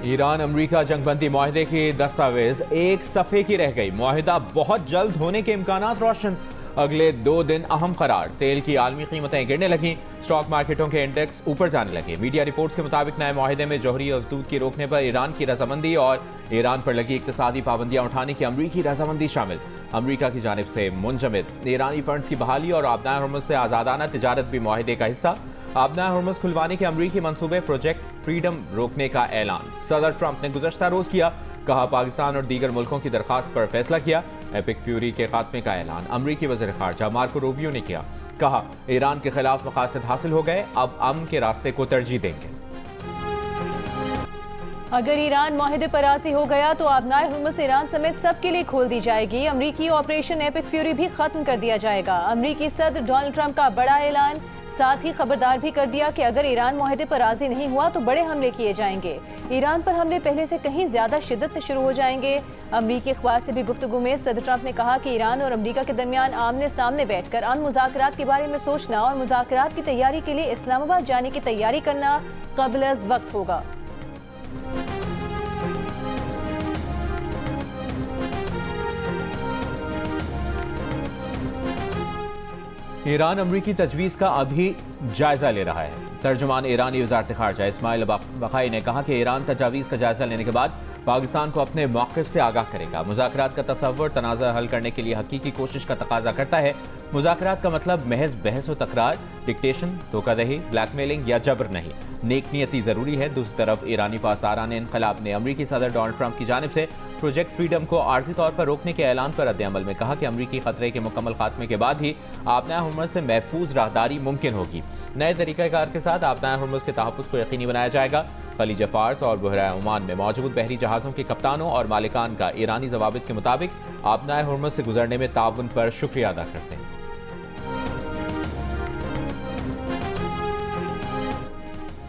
Iran अमरीका जंगबंदी माहिदे की दस्तावेज एक सफ़े की रह गई। माहिदा बहुत जल्द होने के इम्कानात रोशन। अगले 2 दिन अहम करार। तेल की आलमी कीमतें गिरने लगीं, स्टॉक मार्केटों के इंडेक्स ऊपर जाने लगे। मीडिया रिपोर्ट्स के मुताबिक नए माहिदे में जौहरी अफजूद की रोकने पर ईरान की रजामंदी और ईरान पर लगी इक्तसादी पाबंदियां उठाने की अमरीकी रजामंदी शामिल। अमरीका की जानिब से मुंजमद ईरानी फंड्स की बहाली और आबनाए हुर्मुज़ से आज़ादाना तिजारत भी माहिदे का हिस्सा। आबनाए हुर्मुज़ खुलवाने के अमरीकी मंसूबे प्रोजेक्ट फ्रीडम रोकने का ऐलान सदर ट्रंप ने गुज़श्ता रोज़ किया। कहा पाकिस्तान और दीगर मुल्कों की दरखास्त पर फैसला किया। एपिक फ्यूरी के खात्मे का ऐलान अमरीकी वज़ीर ख़ारजा मार्को रूबियो ने किया। कहा ईरान के खिलाफ मकासद हासिल हो गए, अब अमन के रास्ते को तरजीह देंगे। अगर ईरान माहिदे पर राज़ी हो गया तो आबनाए हुर्मुज़ ईरान समेत सबके लिए खोल दी जाएगी। अमरीकी ऑपरेशन एपिक फ्यूरी भी खत्म कर दिया जाएगा। अमरीकी सदर डोनाल्ड ट्रंप का बड़ा ऐलान। साथ ही खबरदार भी कर दिया कि अगर ईरान माहिदे पर राज़ी नहीं हुआ तो बड़े हमले किए जाएंगे। ईरान पर हमले पहले से कहीं ज्यादा शिद्दत से शुरू हो जाएंगे। अमरीकी अखबार से भी गुफ्तगू में सदर ट्रंप ने कहा कि ईरान और अमरीका के दरमियान आमने सामने बैठकर अमन मुज़ाकरात के बारे में सोचना और मुज़ाकरात की तैयारी के लिए इस्लामाबाद जाने की तैयारी करना क़ब्ल अज़ वक्त होगा। ईरान अमरीकी तजवीज़ का अभी जायजा ले रहा है। तर्जुमान ईरानी वज़ारत ख़ारजा इस्माइल बक़ाई ने कहा कि ईरान तजावीज़ का जायजा लेने के बाद पाकिस्तान को अपने मौक़िफ़ से आगाह करेगा। मुज़ाकरात का तसव्वुर तनाज़ा हल करने के लिए हकीकी कोशिश का तकाजा करता है। मुज़ाकरात का मतलब महज बहस व तकरार, डिक्टेशन, धोखादही, ब्लैकमेलिंग या जबर नहीं। नेक नियति ज़रूरी है। दूसरी तरफ ईरानी पासदारान इनक़लाब ने अमरीकी सदर डोनाल्ड ट्रंप की जानिब से प्रोजेक्ट फ्रीडम को आर्जी तौर पर रोकने के ऐलान पर रद्द-ए-अमल में कहा कि अमरीकी खतरे के मुकम्मल खात्मे के बाद ही आबनाए हुर्मुज़ से महफूज राहदारी मुमकिन होगी। नए तरीक़ाकार के साथ आबनाए हुर्मुज़ के तहफ़्फ़ुज़ को यकीनी बनाया जाएगा। खलीज फ़ार्स और बहरा ओमान में मौजूद बहरी जहाज़ों के कप्तानों और मालिकान का ईरानी ज़वाबित के मुताबिक आबनाए हुर्मुज़ से गुजरने में ताउन पर शुक्रिया अदा करते हैं।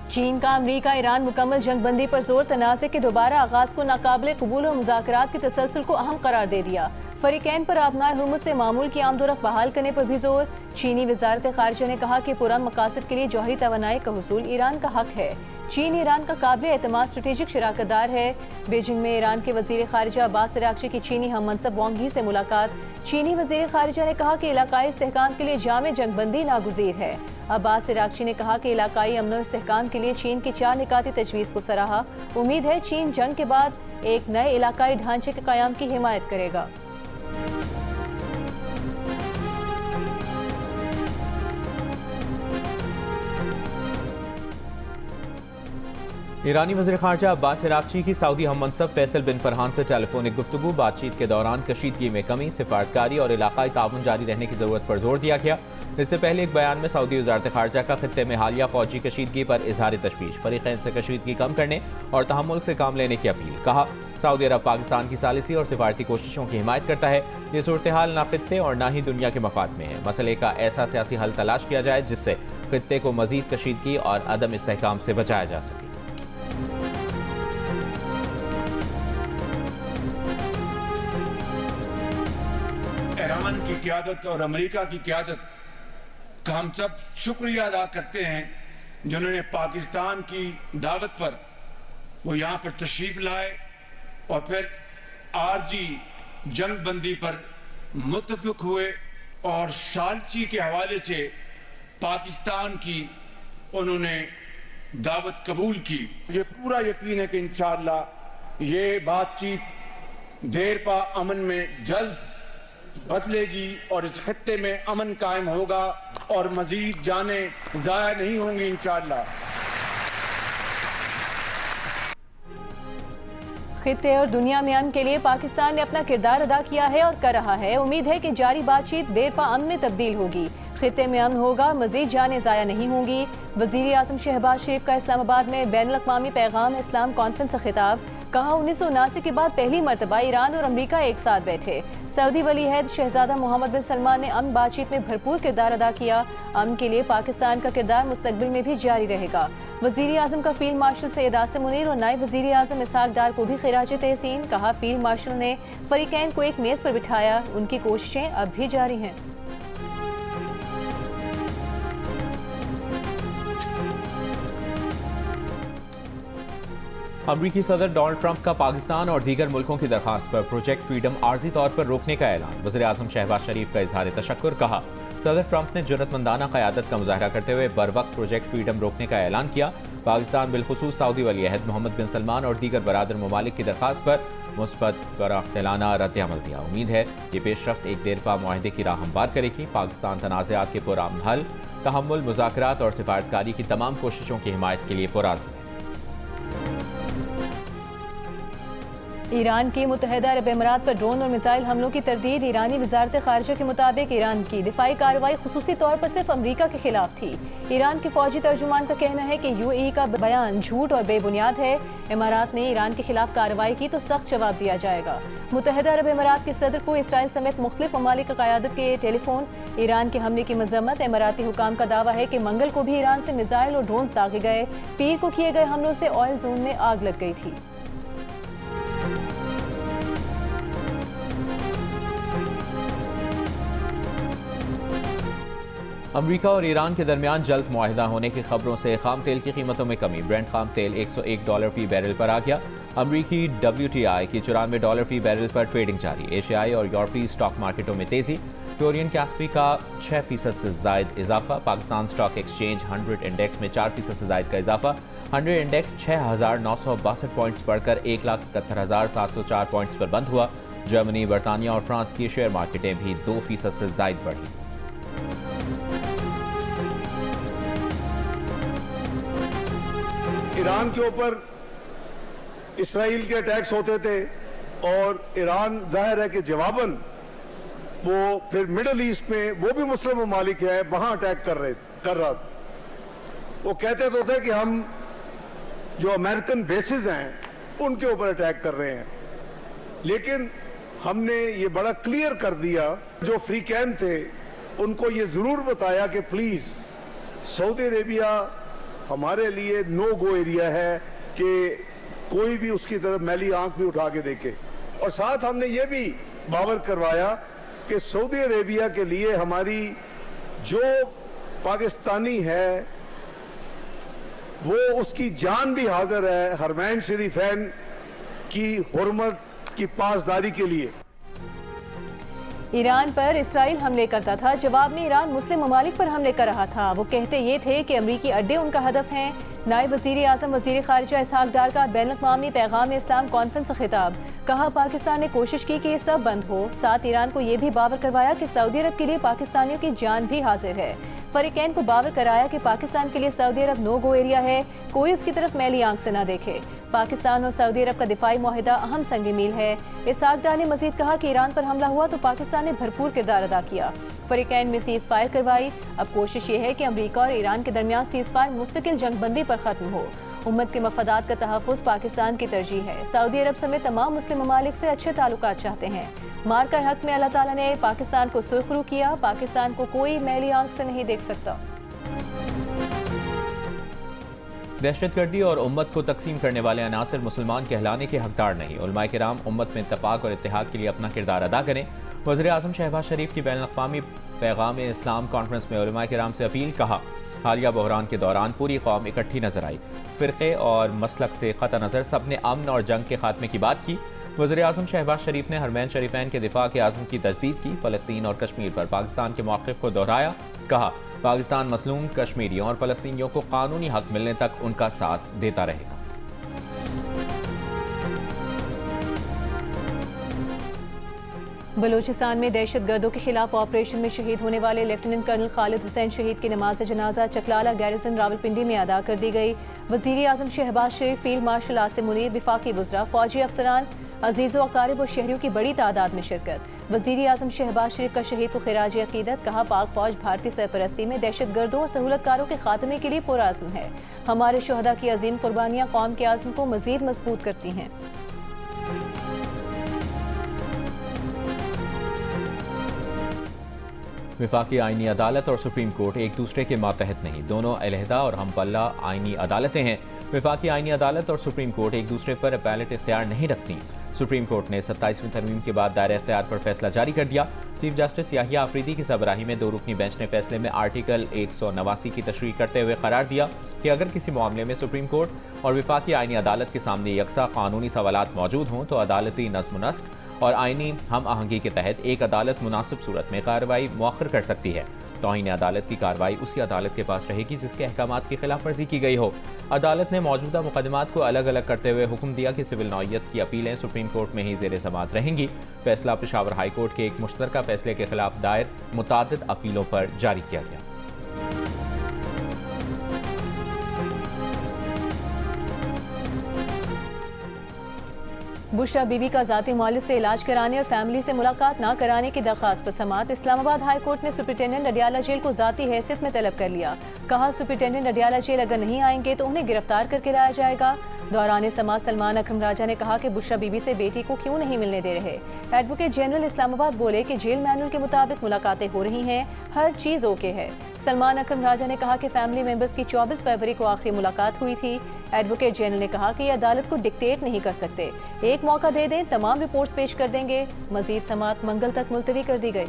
चीन का अमरीका ईरान मुकम्मल जंगबंदी पर जोर, तनाज़े के दोबारा आगाज़ को नाकाबिले कबूल और मुज़ाकरात के तसलसल को अहम करार दे दिया। फरीकैन पर आबनाए हुर्मुज़ से मामूल की आमदोरफ्त बहाल करने पर भी जोर। चीनी वज़ारत ख़ारिजा ने कहा कि पुरअमन मकासद के लिए जौहरी तवानाई का हुसूल ईरान का हक है। चीन ईरान का काबिल एतमाद स्ट्रेटेजिक शराकतदार है। बीजिंग में ईरान के वज़ीर ख़ारिजा अब्बास अराग़ची की चीनी हम मनसब वांग ही से मुलाकात। चीनी वज़ीर ख़ारिजा ने कहा कि इलाकाई इस्तेहकाम के लिए जामे जंगबंदी नागुज़ीर है। अब्बास अराग़ची ने कहा कि इलाकाई अमन और इस्तेहकाम के लिए चीन की 4 निकाती तजवीज़ को सराहा। उम्मीद है चीन जंग के बाद एक नए इलाकाई ढांचे के क़याम की हिमायत करेगा। ईरानी वज़ीर ख़ारजा अब्बास अराग़ची की सऊदी हम मनसब फैसल बिन फरहान से टेलीफोनिक गुफ्तगू। बातचीत के दौरान कशीदगी में कमी, सिफारतकारी और इलाकाई ताउन जारी रहने की ज़रूरत पर जोर दिया गया। इससे पहले एक बयान में सऊदी वज़ारत ख़ारजा का खित्ते में हालिया फ़ौजी कशीदगी पर इज़हार तशवीश, फ़रीक़ैन से कशीदगी कम करने और तहम्मुल से काम लेने की अपील। कहा सऊदी अरब पाकिस्तान की सालिसी और सिफारती कोशिशों की हिमायत करता है। ये सूरत हाल ना खित्ते और ना ही दुनिया के मफाद में है। मसले का ऐसा सियासी हल तलाश किया जाए जिससे खित्ते को मज़ीद कशीदगी और अदम इस्तेहकाम से बचाया जा सके। ईरान की क़यादत और अमेरिका की क़यादत का हम सब शुक्रिया अदा करते हैं जिन्होंने पाकिस्तान की दावत पर वो यहाँ पर तशरीफ लाए और फिर आरजी जंग बंदी पर मुत्तफिक हुए और सालची के हवाले से पाकिस्तान की उन्होंने दावत कबूल की। मुझे पूरा यकीन है कि इंशाअल्लाह ये बातचीत देर पा अमन में जल्द बदलेगी और इस खित्ते में अमन कायम होगा और मजीद जाने जाया नहीं होंगी इंशाअल्लाह। खित्ते और दुनिया में अमन के लिए पाकिस्तान ने अपना किरदार अदा किया है और कर रहा है। उम्मीद है कि जारी बातचीत देर पा अमन में तब्दील होगी। खित्ते में अमन होगा, मजीद जाने ज़ाया नहीं होंगी। वज़ीर आज़म शहबाज शरीफ का इस्लामाबाद में बैनुल-अक़वामी पैगाम इस्लाम कॉन्फ्रेंस से खिताब। कहा 1979 के बाद पहली मरतबा ईरान और अमरीका एक साथ बैठे। सऊदी वली अहद शहजादा मोहम्मद बिन सलमान ने अमन बातचीत में भरपूर किरदार अदा किया। अमन के लिए पाकिस्तान का किरदार मुस्तकबिल में भी जारी रहेगा। वज़ीर आज़म का फील्ड मार्शल सैयद आसिम मुनीर और नायब वज़ीर आज़म इसहाक डार को भी खिराज तहसीन। कहा फील्ड मार्शल ने फरीकैन को एक मेज़ पर बिठाया, उनकी कोशिशें अब भी जारी हैं। अमरीकी सदर डोनाल्ड ट्रंप का पाकिस्तान और दीगर मुल्कों की दरखास्त पर प्रोजेक्ट फ्रीडम आर्जी तौर पर रोकने का ऐलान। वज़ीर-ए-आज़म शहबाज शरीफ का इजहार तशक्कुर। कहा, सदर ट्रंप ने जुर्रतमंदाना क़यादत का मुजाहरा करते हुए बरवक्त प्रोजेक्ट फ्रीडम रोकने का ऐलान किया। पाकिस्तान बिलखुसूस सऊदी वली अहद मोहम्मद बिन सलमान और दीगर बरादर ममालिक की दरखास्त पर मुस्बत बराख्तिलाना रद्द-ए-अमल दिया। उम्मीद है ये पेशरफ्त एक देरपा मुआहदे की राह हमवार करेगी। पाकिस्तान तनाज़ात के पुरअमन हल, तहम्मुल, मुज़ाकरात और सिफारतकारी की तमाम कोशिशों की हिमायत के लिए पुरअज़्म है। ईरान की मुत्तहिदा अरब अमीरात पर ड्रोन और मिसाइल हमलों की तरदीद। ईरानी वजारत खारजा के मुताबिक ईरान की दिफाई कार्रवाई खुसूसी तौर पर सिर्फ अमरीका के खिलाफ थी। ईरान के फौजी तर्जुमान का कहना है कि यूएई का बयान झूठ और बेबुनियाद है। इमारात ने ईरान के खिलाफ कार्रवाई की तो सख्त जवाब दिया जाएगा। मुत्तहिदा अरब अमीरात के सदर को इसराइल समेत मुख्तलिफ ममालिक की क़यादत के टेलीफोन। ईरान के हमले की मजम्मत। इमाराती हुकाम का दावा है कि मंगल को भी ईरान से मिसाइल और ड्रोन दागे गए। पीर को किए गए हमलों से ऑयल जोन में आग लग गई थी। अमरीका और ईरान के दरमियान जल्द मुआहिदा होने की खबरों से खाम तेल की कीमतों में कमी। ब्रेंट खाम तेल $101 फी बैरल पर आ गया। अमरीकी WTI की $94 फी बैरल पर ट्रेडिंग जारी। एशियाई और यूरोपीय स्टॉक मार्केटों में तेजी। कोरियन कैस्पी का 6% से जायद इजाफा। पाकिस्तान स्टॉक एक्सचेंज 100 इंडेक्स में 4% से जायद का इजाफा। 100 इंडेक्स 6,962 पॉइंट्स बढ़कर 1,71,704 पॉइंट्स पर बंद हुआ। जर्मनी, बरतानिया और फ्रांस की शेयर मार्केटें भी 2% से जायद बढ़ी। ईरान के ऊपर इसराइल के अटैक्स होते थे और ईरान जाहिर है कि जवाबन वो फिर मिडल ईस्ट में वो भी मुस्लिम ममालिक है वहां अटैक कर रहा था। वो कहते तो थे कि हम जो अमेरिकन बेसिस हैं उनके ऊपर अटैक कर रहे हैं, लेकिन हमने ये बड़ा क्लियर कर दिया। जो फ्री कैंप थे उनको ये जरूर बताया कि प्लीज सऊदी अरेबिया हमारे लिए नो गो एरिया है कि कोई भी उसकी तरफ मैली आंख भी उठा के देखे। और साथ हमने ये भी बावर करवाया कि सऊदी अरेबिया के लिए हमारी जो पाकिस्तानी है वो उसकी जान भी हाजिर है हरमैन शरीफैन की हुर्मत की पासदारी के लिए। ईरान पर इसराइल हमले करता था, जवाब में ईरान मुस्लिम ममालिक पर हमले कर रहा था। वो कहते ये थे कि अमरीकी अड्डे उनका हदफ हैं। नायब वज़ीर आज़म वज़ीर ख़ारिजा इसहाक़ डार का बैनुल-अक़वामी पैगाम इस्लाम कॉन्फ्रेंस से खिताब। कहा, पाकिस्तान ने कोशिश की कि ये सब बंद हो। साथ ईरान को ये भी बावर करवाया कि सऊदी अरब के लिए पाकिस्तानियों की जान भी हाजिर है। फरीकैन को बावर कराया कि पाकिस्तान के लिए सऊदी अरब नो गो एरिया है, कोई उसकी तरफ मैली आंख से ना देखे। पाकिस्तान और सऊदी अरब का दिफाई मुआहिदा अहम संग मील है। इसहाक़ डार ने मजीद कहा कि ईरान पर हमला हुआ तो पाकिस्तान ने भरपूर किरदार अदा किया। फरीकैन में सीज़ फायर करवाई। अब कोशिश ये है कि अमरीका और ईरान के दरमियान सीज़ फायर मुस्तकिल जंगबंदी पर ख़त्म हो। उम्मत के मफादात का तहफ़्फ़ुज़ पाकिस्तान की तरजीह है। सऊदी अरब समेत तमाम मुस्लिम ममालिक से अच्छे ताल्लुकात चाहते हैं। मार का हक में अल्लाह ताला ने पाकिस्तान को सुरखरू किया। पाकिस्तान को कोई मैली आंख से नहीं देख सकता। दहशतगर्दी और उम्मत को तकसीम करने वाले अनासर मुसलमान कहलाने के हकदार नहीं। उलमाए किराम उम्मत में इत्तफाक और इत्तेहाद के लिए अपना किरदार अदा करें। वज़ीर-ए-आज़म शहबाज शरीफ की बैनुल-अक़वामी पैगाम इस्लाम कॉन्फ्रेंस में उलमाए किराम से अपील। कहा, हालिया बहरान के दौरान पूरी कौम इकट्ठी नजर आई। फ़िरक़े और मसलक से क़तअ नज़र सब ने अमन और जंग के खात्मे की बात की। वज़ीर-ए-आज़म शहबाज शरीफ ने हरमैन शरीफैन के दिफा के आज़म की तजदीद की। फ़लस्तीन और कश्मीर पर पाकिस्तान के मौक़िफ़ को दोहराया। कहा, पाकिस्तान मज़लूम कश्मीरियों और फ़लस्तीनियों को कानूनी हक मिलने तक उनका साथ देता रहेगा। बलूचिस्तान में दहशतगर्दों के खिलाफ ऑपरेशन में शहीद होने वाले लेफ्टिनेंट कर्नल खालिद हुसैन शहीद की नमाज जनाजा चकलाला गैरिसन रावलपिंडी में अदा कर दी गई। वज़ीर-ए-आज़म शहबाज शरीफ, फील्ड मार्शल आसिम मुनीर, विफाकी वज़रा, फौजी अफसरान, अजीज़ व अकारिब और शहरियों की बड़ी तादाद में शिरकत। वज़ीर-ए-आज़म शहबाज शरीफ का शहीद को खिराज अकीदत। कहा, पाक फौज भारतीय सरपरस्ती में दहशतगर्दों और सहूलतकारों के खात्मे के लिए पुरअज़्म है। हमारे शहदा की अजीम कुर्बानियाँ कौम के आज़म को मज़ीद मजबूत करती हैं। वफाकी आईनी अदालत और सुप्रीम कोर्ट एक दूसरे के मातहत नहीं, दोनों अलहदा और हमपल्ला आईनी अदालतें हैं। वफाकी आईनी अदालत और सुप्रीम कोर्ट एक दूसरे पर अपैलेट इख्तियार नहीं रखती। सुप्रीम कोर्ट ने 27वीं तरमीम के बाद दायरे इख्तियार पर फैसला जारी कर दिया। चीफ जस्टिस याहिया आफरीदी की सरबराही में 2 रुकनी बेंच ने फैसले में आर्टिकल 189 की तशरीह करते हुए करार दिया कि अगर किसी मामले में सुप्रीम कोर्ट और वफाकी आईनी अदालत के सामने यकसा कानूनी सवालात मौजूद हों तो अदालती नज़्म नस्क और आईनी हम आहंगी के तहत एक अदालत मुनासिब सूरत में कार्रवाई मौखर कर सकती है। तौहीन अदालत की कार्रवाई उसी अदालत के पास रहेगी जिसके अहकामात की खिलाफ वर्जी की गई हो। अदालत ने मौजूदा मुकदमात को अलग अलग करते हुए हुक्म दिया कि सिविल नौइयत की अपीलें सुप्रीम कोर्ट में ही ज़ेर समाअत रहेंगी। फैसला पेशावर हाई कोर्ट के एक मुश्तरका फैसले के खिलाफ दायर मुतादिद अपीलों पर जारी किया गया। बुशरा बीबी का ज़ाती मुआलिज से इलाज कराने और फैमिली से मुलाकात ना कराने की दरख्वास्त पर समाअत। इस्लामाबाद हाई कोर्ट ने सुप्रिंटेंडेंट अडियाला जेल को ज़ाती हैसियत में तलब कर लिया। कहा सुप्रिंटेंडेंट अडियाला जेल अगर नहीं आएंगे तो उन्हें गिरफ्तार करके लाया जाएगा। दौरान समाअत सलमान अकरम राजा ने कहा कि बुशरा बीबी से बेटी को क्यों नहीं मिलने दे रहे। एडवोकेट जनरल इस्लामाबाद बोले कि जेल मैनुअल के मुताबिक मुलाकातें हो रही हैं, हर चीज़ ओके है। सलमान अकरम राजा ने कहा कि फैमिली मेंबर्स की 24 फरवरी को आखिरी मुलाकात हुई थी। एडवोकेट जनरल ने कहा कि ये अदालत को डिक्टेट नहीं कर सकते, एक मौका दे दें, तमाम रिपोर्ट्स पेश कर देंगे। मजीद समाअत मंगल तक मुलतवी कर दी गई।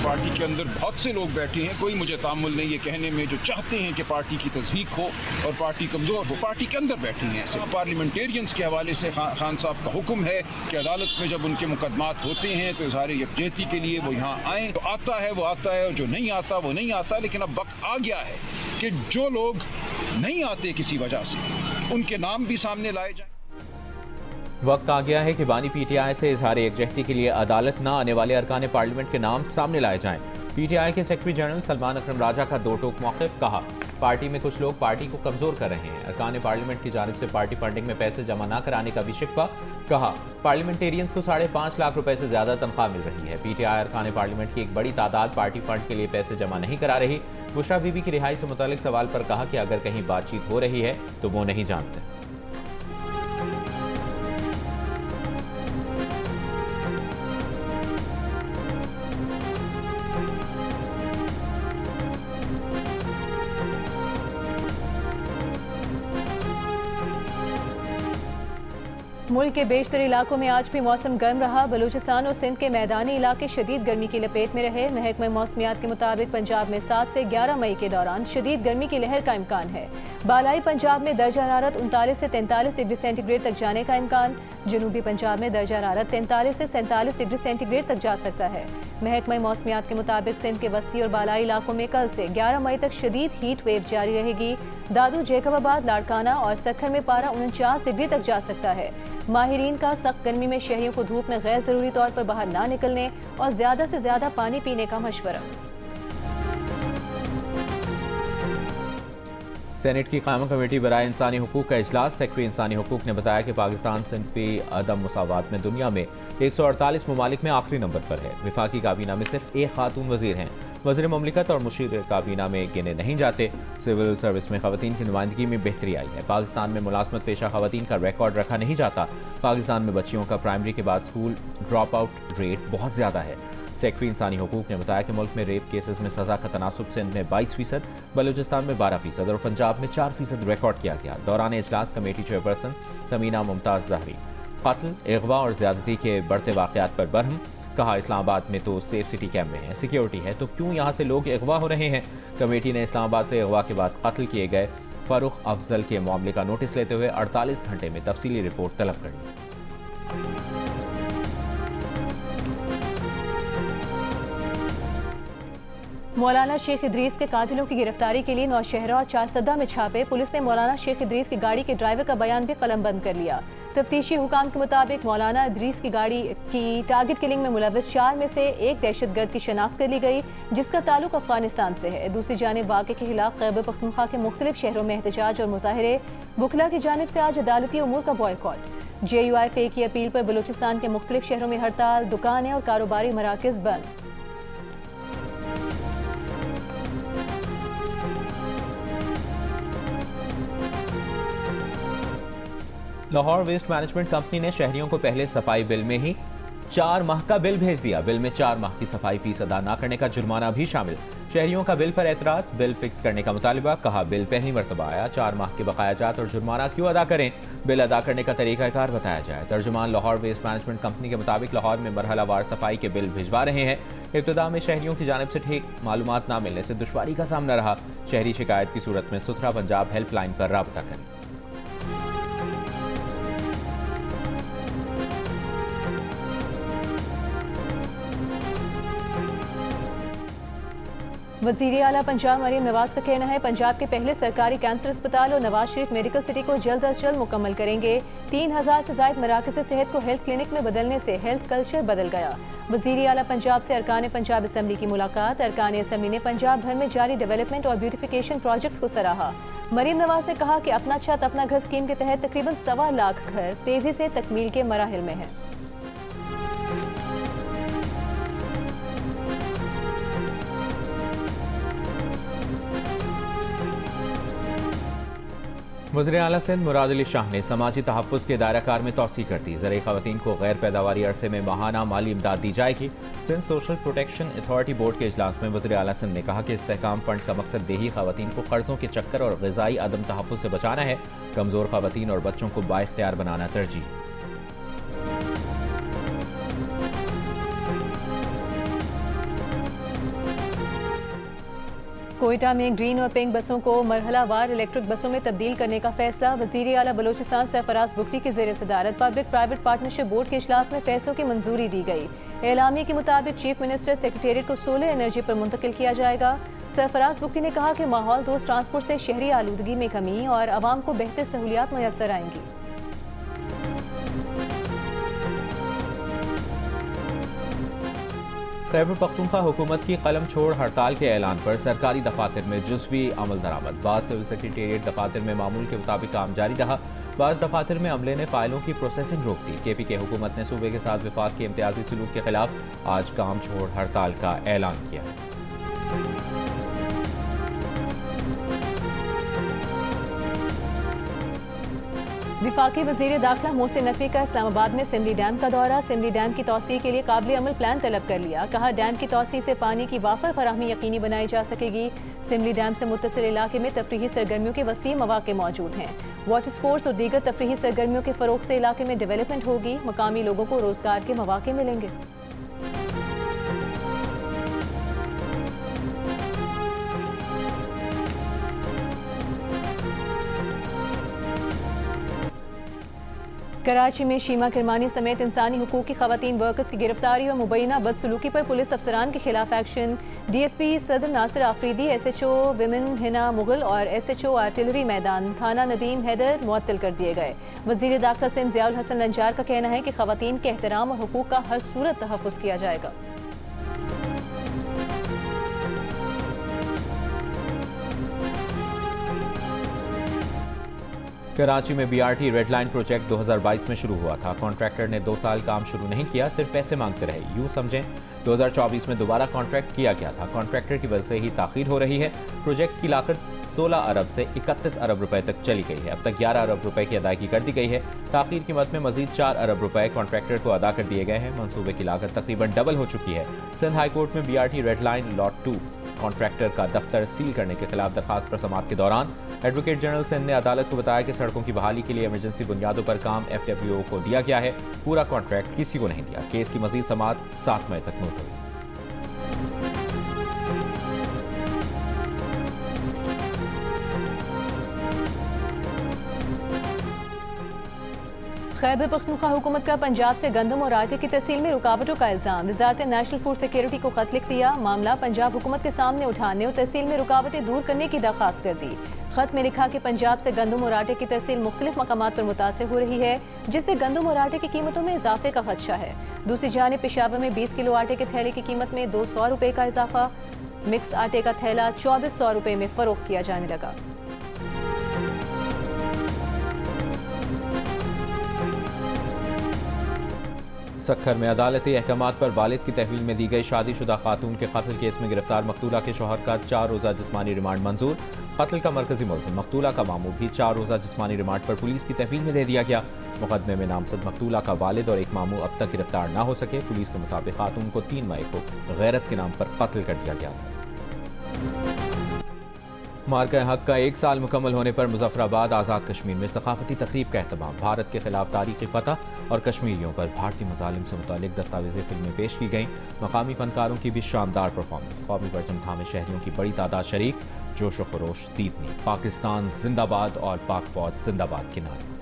पार्टी के अंदर बहुत से लोग बैठे हैं, कोई मुझे तामुल नहीं ये कहने में, जो चाहते हैं कि पार्टी की तज़हीक हो और पार्टी कमज़ोर हो। पार्टी के अंदर बैठे हैं ऐसे पार्लियामेंटेरियंस के हवाले से खान साहब का हुक्म है कि अदालत में जब उनके मुकदमात होते हैं तो इज़हार यकजहती के लिए वो यहाँ आएँ। तो आता है वो आता है और जो नहीं आता वो नहीं आता। लेकिन अब वक्त आ गया है कि जो लोग नहीं आते किसी वजह से उनके नाम भी सामने लाए जाएँ। वक्त आ गया है कि बानी पीटीआई से इजहार यकजहती के लिए अदालत न आने वाले अरकान पार्लियामेंट के नाम सामने लाए जाएं। पीटीआई के सेक्रेटरी जनरल सलमान अकरम राजा का 2 टोक मौक़िफ़। कहा पार्टी में कुछ लोग पार्टी को कमज़ोर कर रहे हैं। अरकान पार्लियामेंट की जानिब से पार्टी फंडिंग में पैसे जमा न कराने का भी शिकवा। कहा पार्लियामेंटेरियंस को 5.5 लाख रुपए से ज़्यादा तनख्वाह मिल रही है। पीटीआई अरकान पार्लियामेंट की एक बड़ी तादाद पार्टी फंड के लिए पैसे जमा नहीं करा रही। बुशरा बीबी की रिहाई से मुतालिक सवाल पर कहा कि अगर कहीं बातचीत हो रही है तो वो नहीं जानते। मुल्क के बेशतर इलाकों में आज भी मौसम गर्म रहा। बलूचिस्तान और सिंध के मैदानी इलाके शदीद गर्मी की लपेट में रहे। महकमा मौसमियात के मुताबिक पंजाब में 7 से 11 मई के दौरान शदीद गर्मी की लहर का इम्कान है। बालाई पंजाब में दर्जा हरारत 39 से 43 डिग्री सेंटीग्रेड तक जाने का इम्कान। जनूबी पंजाब में दर्जा हरारत 43 से 47 डिग्री सेंटीग्रेड तक जा सकता है। महकमा मौसमियात के मुताबिक सिंध के वस्ती और बालाई इलाकों में कल से 11 मई तक शदीद हीट वेव जारी रहेगी। दादू, जैकबाबाद, लाड़काना और सखर में पारा 49 डिग्री तक जा सकता है। माहिरीन का सख्त गर्मी में शहरियों को धूप में गैर ज़रूरी तौर पर बाहर ना निकलने और ज़्यादा से ज़्यादा पानी पीने का मशवरा। सेनेट की कायम कमेटी बराए इंसानी हुकूक का इजलास। सेक्रेटरी इंसानी हुकूक ने बताया कि पाकिस्तान सिनफी अदम मुसावात में दुनिया में 148 ममालिक में आखिरी नंबर पर है। वफाकी काबीना में सिर्फ एक खातून वजीर हैं। वज़ीर ममलिकत और मुशीर काबीना में गिने नहीं जाते। सिविल सर्विस में ख़वातीन की नुमाइंदगी में बेहतरी आई है। पाकिस्तान में मुलाजमत पेशा ख़वातीन का रिकॉर्ड रखा नहीं जाता। पाकिस्तान में बच्चियों का प्राइमरी के बाद स्कूल ड्रॉप आउट रेट बहुत ज़्यादा है। सेक्रेटरी इंसानी हुकूक ने बताया कि मुल्क में रेप केसेस में सज़ा का तनासुब सिंध में 22%, बलूचिस्तान में 12% और पंजाब में 4% रिकॉर्ड किया गया। दौरान इजलास कमेटी चेयरपर्सन समीना मुमताज़ ज़हरी कत्ल, अगवा और ज़्यादती के बढ़ते वाक़यात पर बरहम। कहा इस्लामाबाद में तो सेफ सिटी कैंप में है, सिक्योरिटी है, तो क्यों यहाँ से लोग अगवा हो रहे हैं। कमेटी ने इस्लामाबाद से अगवा के बाद कत्ल किए गए फ़ारूक अफजल के मामले का नोटिस लेते हुए 48 घंटे में तफसीली रिपोर्ट तलब कर ली। मौलाना शेख इदरीस के कातिलों की गिरफ्तारी के लिए नौशहरा और चारसदा में छापे। पुलिस ने मौलाना शेख इदरीस की गाड़ी के ड्राइवर का बयान भी कलमबंद कर लिया। तफ्तीशी हुकाम के मुताबिक मौलाना इदरीस की गाड़ी की टारगेट किलिंग में मुलव्वस 4 में से एक दहशतगर्द की शनाख्त कर ली गई, जिसका ताल्लुक अफगानिस्तान से है। दूसरी जानिब वाक़े के खिलाफ खैबर पख्तूनख्वा के मुख्तलिफ शहरों में एहतजाज और मुजाहरे। वकला की जानिब से आज अदालती उमूर का बॉयकॉट। JUIFA की अपील पर बलूचिस्तान के मुख्तलिफ शहरों में हड़ताल, दुकानें और कारोबारी मराकज़ बंद। लाहौर वेस्ट मैनेजमेंट कंपनी ने शहरियों को पहले सफाई बिल में ही 4 माह का बिल भेज दिया। बिल में 4 माह की सफाई फीस अदा न करने का जुर्माना भी शामिल। شہریوں کا بل پر اعتراض، بل فکس کرنے کا مطالبہ، کہا بل پہلی مرتبہ آیا، 4 ماہ کے بقایا جات اور جرمانہ کیوں ادا کریں، بل ادا کرنے کا طریقہ کار بتایا جائے۔ ترجمان لاہور ویسٹ مینجمنٹ کمپنی کے مطابق لاہور میں مرحلہ وار صفائی کے بل بھجوا رہے ہیں۔ ابتدا میں شہریوں کی جانب سے ٹھیک معلومات نہ ملنے سے دشواری کا سامنا رہا۔ شہری شکایت کی صورت میں ستھرا پنجاب ہیلپ لائن پر رابطہ کریں۔ وزیر اعلیٰ پنجاب مریم نواز کا کہنا ہے پنجاب کے پہلے سرکاری کینسر اسپتال اور نواز شریف میڈیکل سٹی کو جلد از جلد مکمل کریں گے۔ 3000 سے زائد مراکز صحت کو ہیلتھ کلینک میں بدلنے سے ہیلتھ کلچر بدل گیا۔ وزیر اعلیٰ پنجاب سے ارکان پنجاب اسمبلی کی ملاقات، ارکان اسمبلی نے پنجاب بھر میں جاری ڈیولپمنٹ اور بیوٹیفیکیشن پروجیکٹس کو سراہا۔ مریم نواز نے کہا کہ اپنا چھت اپنا گھر اسکیم کے تحت تقریباً 1.25 لاکھ گھر تیزی سے تکمیل کے مراحل میں ہیں۔ وزیر اعلیٰ سندھ مراد علی شاہ نے سماجی تحفظ کے دائرہ کار میں توسیع کر دی۔ زرعی خواتین کو غیر پیداواری عرصے میں ماہانہ مالی امداد دی جائے گی۔ Sindh social protection authority board کے اجلاس میں وزیر اعلیٰ سندھ نے کہا کہ استحکام فنڈ کا مقصد دیہی خواتین کو قرضوں کے چکر اور غذائی عدم تحفظ سے بچانا ہے۔ کمزور خواتین اور بچوں کو بااختیار بنانا ترجیح۔ کوئٹہ میں گرین اور پنک بسوں کو مرحلہ وار الیکٹرک بسوں میں تبدیل کرنے کا فیصلہ، وزیر اعلیٰ بلوچستان سرفراز بگٹی کی زیر صدارت پبلک پرائیویٹ پارٹنرشپ بورڈ کے اجلاس میں فیصلوں کی منظوری دی گئی۔ اعلامیے کے مطابق چیف منسٹر سیکریٹریٹ کو سولر انرجی پر منتقل کیا جائے گا۔ سرفراز بگٹی نے کہا کہ ماحول دوست ٹرانسپورٹ سے شہری آلودگی میں کمی اور عوام کو بہتر سہولیات میسر آئیں گی۔ خیبر پختونخوا حکومت کی قلم چھوڑ ہڑتال کے اعلان پر سرکاری دفاتر میں جزوی عمل درآمد، بعض سول سیکریٹریٹ دفاتر میں معمول کے مطابق کام جاری رہا، بعض دفاتر میں عملے نے فائلوں کی پروسیسنگ روک دی۔ کے پی کے حکومت نے صوبے کے ساتھ وفاق کے امتیازی سلوک کے خلاف آج کام چھوڑ ہڑتال کا اعلان کیا ہے۔ وفاقی وزیر داخلہ محسن نقوی کا اسلام آباد میں سملی ڈیم کا دورہ، سملی ڈیم کی توسیع کے لیے قابل عمل پلان طلب کر لیا، کہا ڈیم کی توسیع سے پانی کی وافر فراہمی یقینی بنائی جا سکے گی۔ سملی ڈیم سے متصل علاقے میں تفریحی سرگرمیوں کے وسیع مواقع موجود ہیں، واٹر سپورٹس اور دیگر تفریحی سرگرمیوں کے فروغ سے علاقے میں ڈیولپمنٹ ہوگی، مقامی لوگوں کو روزگار کے مواقع ملیں گے۔ کراچی میں شیما کرمانی سمیت انسانی حقوق کی خواتین ورکرز کی گرفتاری اور مبینہ بدسلوکی پر پولیس افسران کے خلاف ایکشن، ڈی ایس پی صدر Nasir Afridi, S H O women Hina Mughal اور ایس ایچ او آرٹلری میدان تھانہ ندیم حیدر معطل کر دیے گئے۔ وزیر داخلہ سندھ ضیاء الحسن نجار کا کہنا ہے کہ خواتین کے احترام اور حقوق کا ہر صورت تحفظ کیا جائے گا۔ کراچی میں B R T red line project 2022 میں شروع ہوا تھا، کانٹریکٹر نے 2 سال کام شروع نہیں کیا، صرف پیسے مانگتے رہے، یوں سمجھیں 2024 میں دوبارہ کانٹریکٹ کیا گیا تھا، کانٹریکٹر کی وجہ سے ہی تاخیر ہو رہی ہے۔ پروجیکٹ کی لاگت 16 ارب سے 31 ارب روپے تک چلی گئی ہے، اب تک 11 ارب روپے کی ادائیگی کر دی گئی ہے، تاخیر کی مد میں مزید 4 ارب روپے کانٹریکٹر کو ادا کر دیے گئے ہیں، منصوبے کی لاگت تقریباً ڈبل ہو چکی ہے۔ سندھ ہائی کورٹ میں B R T red line lot 2 contractor کا دفتر سیل کرنے کے خلاف درخواست پر سماعت کے دوران ایڈوکیٹ جنرل سندھ نے عدالت کو بتایا کہ سڑکوں کی بحالی کے لیے ایمرجنسی بنیادوں پر کام ایف ڈبلیو او کو دیا گیا ہے، پورا کانٹریکٹ کسی کو نہیں دیا۔ کیس کی مزید سماعت 7 مئی تک ملتوی۔ خیبر پختونخوا حکومت کا پنجاب سے گندم اور آٹے کی ترسیل میں رکاوٹوں کا الزام، وزارت نیشنل فوڈ سیکیورٹی کو خط لکھ دیا، معاملہ پنجاب حکومت کے سامنے اٹھانے اور ترسیل میں رکاوٹیں دور کرنے کی درخواست کر دی۔ خط میں لکھا کہ پنجاب سے گندم اور آٹے کی ترسیل مختلف مقامات پر متاثر ہو رہی ہے، جس سے گندم اور آٹے کی قیمتوں میں اضافے کا خدشہ ہے۔ دوسری جانب پشاور میں 20 کلو آٹے کے تھیلے کی قیمت میں 200 روپے کا اضافہ، مکس آٹے کا تھیلا 2400 روپے میں فروخت کیا جانے لگا۔ سکھر میں عدالتی احکامات پر والد کی تحویل میں دی گئی شادی شدہ خاتون کے قتل کیس میں گرفتار مقتولہ کے شوہر کا 4 روزہ جسمانی ریمانڈ منظور، قتل کا مرکزی ملزم مقتولہ کا ماموں بھی 4 روزہ جسمانی ریمانڈ پر پولیس کی تحویل میں دے دیا گیا۔ مقدمے میں نامزد مقتولہ کا والد اور ایک ماموں اب تک گرفتار نہ ہو سکے، پولیس کے مطابق خاتون کو 3 مئی کو غیرت کے نام پر قتل کر دیا گیا تھا۔ मार्का हक का 1 साल मुकम्मल होने पर मुजफ्फराबाद आज़ाद कश्मीर में सकाफती तकरीब का अहतमाम। भारत के खिलाफ तारीखी फतह और कश्मीरियों पर भारतीय मज़ालिम से मुतालिक दस्तावेज़ी फिल्में पेश की गईं। मकामी फनकारों की भी शानदार परफॉर्मेंस। कौमी परचम थामे शहरियों की बड़ी तादाद शरीक। जोश व खरोश दीदनी। पाकिस्तान जिंदाबाद और पाक फौज जिंदाबाद के नारे।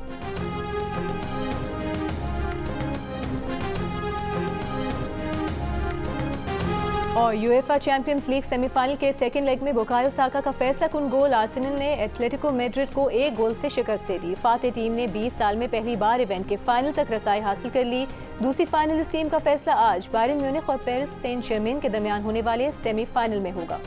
और यूएफा चैंपियंस लीग सेमीफाइनल के सेकंड लेग में बुकायो साका का फैसला कुन गोल आर्सेनल ने एटलेटिको मैड्रिड को 1 गोल से शिकस्त दे दी। फातेह टीम ने 20 साल में पहली बार इवेंट के फाइनल तक रसाई हासिल कर ली। दूसरी फाइनलिस्ट टीम का फैसला आज बायरन म्यूनिख और पेरिस सेंट जर्मेन के दरमियान होने वाले सेमीफाइनल में होगा।